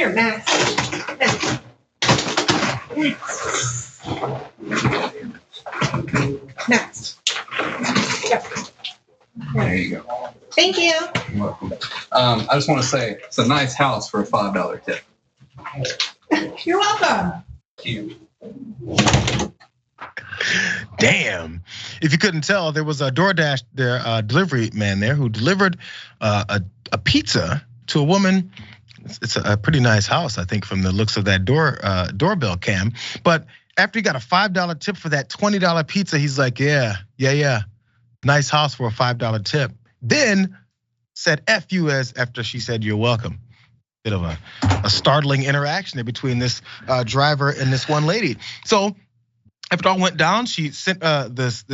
here, Max. Max. There you go. Thank you. You're welcome. I just want to say it's a nice house for a $5 tip. You're welcome. Thank you. Damn. If you couldn't tell, there was a DoorDash delivery man there who delivered a pizza to a woman. It's a pretty nice house, I think, from the looks of that doorbell cam. But after he got a $5 tip for that $20 pizza, he's like, yeah. Nice house for a $5 tip. Then said F you as after she said you're welcome. Bit of a startling interaction there between this driver and this one lady. So after it all went down, she sent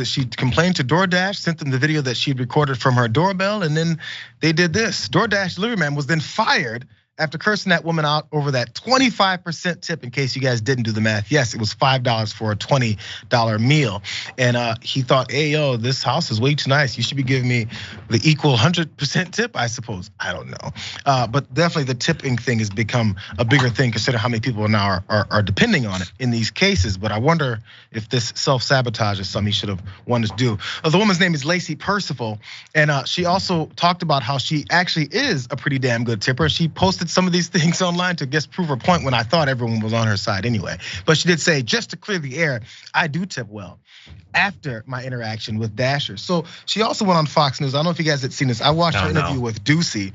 she complained to DoorDash, sent them the video that she'd recorded from her doorbell, and then they did this. DoorDash delivery man was then fired after cursing that woman out over that 25% tip. In case you guys didn't do the math, yes, it was $5 for a $20 meal, and he thought, hey yo, this house is way too nice. You should be giving me the equal 100% tip, I suppose. I don't know, but definitely the tipping thing has become a bigger thing considering how many people now are depending on it in these cases. But I wonder if this self-sabotage is something he should have wanted to do. The woman's name is Lacey Purciful, and she also talked about how she actually is a pretty damn good tipper. She posted some of these things online to just prove her point when I thought everyone was on her side anyway. But she did say, just to clear the air, I do tip well after my interaction with Dasher. So she also went on Fox News. I don't know if you guys had seen this. I watched her interview with Ducey.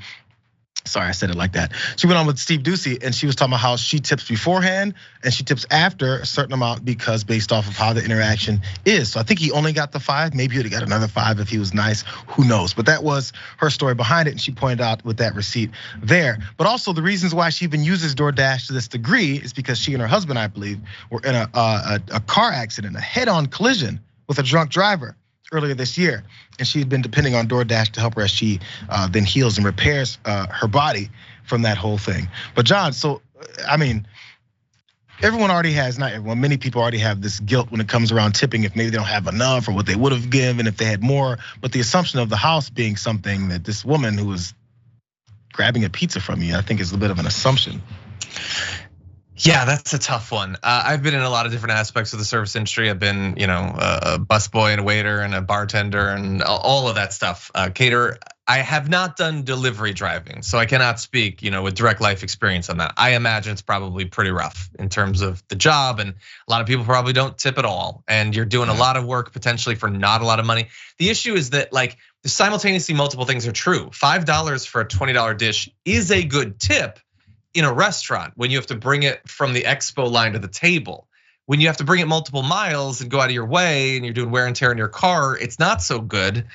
Sorry, I said it like that. She went on with Steve Ducey and she was talking about how she tips beforehand and she tips after a certain amount because based off of how the interaction is. So I think he only got the 5. Maybe he'd have got another 5 if he was nice. Who knows? But that was her story behind it, and she pointed out with that receipt there. But also the reasons why she even uses DoorDash to this degree is because she and her husband, I believe, were in a car accident, a head-on collision with a drunk driver earlier this year, and she had been depending on DoorDash to help her as she then heals and repairs her body from that whole thing. But John, so I mean, everyone already has, not everyone, many people already have this guilt when it comes around tipping if maybe they don't have enough or what they would have given if they had more. But the assumption of the house being something that this woman who was grabbing a pizza from you, I think is a bit of an assumption. Yeah, that's a tough one. I've been in a lot of different aspects of the service industry. I've been, a busboy and a waiter and a bartender and all of that stuff. Caterer. I have not done delivery driving, so I cannot speak, with direct life experience on that. I imagine it's probably pretty rough in terms of the job, and a lot of people probably don't tip at all. And you're doing a lot of work potentially for not a lot of money. The issue is that simultaneously multiple things are true. $5 for a $20 dish is a good tip in a restaurant when you have to bring it from the expo line to the table. When you have to bring it multiple miles and go out of your way and you're doing wear and tear in your car, it's not so good.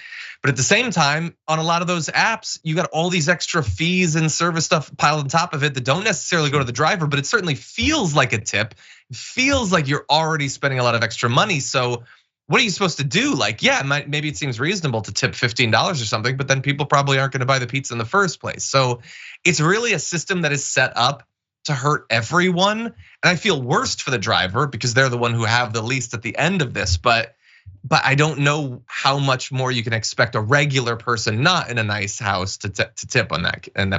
But at the same time, on a lot of those apps, you got all these extra fees and service stuff piled on top of it that don't necessarily go to the driver, but it certainly feels like a tip. It feels like you're already spending a lot of extra money. So what are you supposed to do? Maybe it seems reasonable to tip $15 or something, but then people probably aren't gonna buy the pizza in the first place. So it's really a system that is set up to hurt everyone. And I feel worst for the driver because they're the one who have the least at the end of this, but I don't know how much more you can expect a regular person not in a nice house to tip on that. And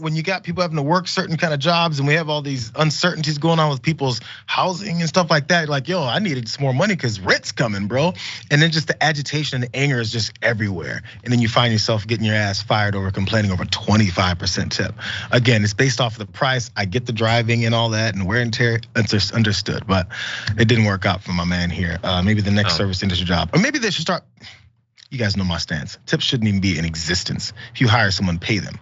when you got people having to work certain kind of jobs and we have all these uncertainties going on with people's housing and stuff like that, I needed some more money because rent's coming, bro. And then just the agitation and the anger is just everywhere. And then you find yourself getting your ass fired over complaining over 25% tip. Again, it's based off of the price. I get the driving and all that and wear and tear, it's understood, but it didn't work out for my man here. Maybe the next service industry job, or maybe they should start. You guys know my stance. Tips shouldn't even be in existence. If you hire someone, pay them.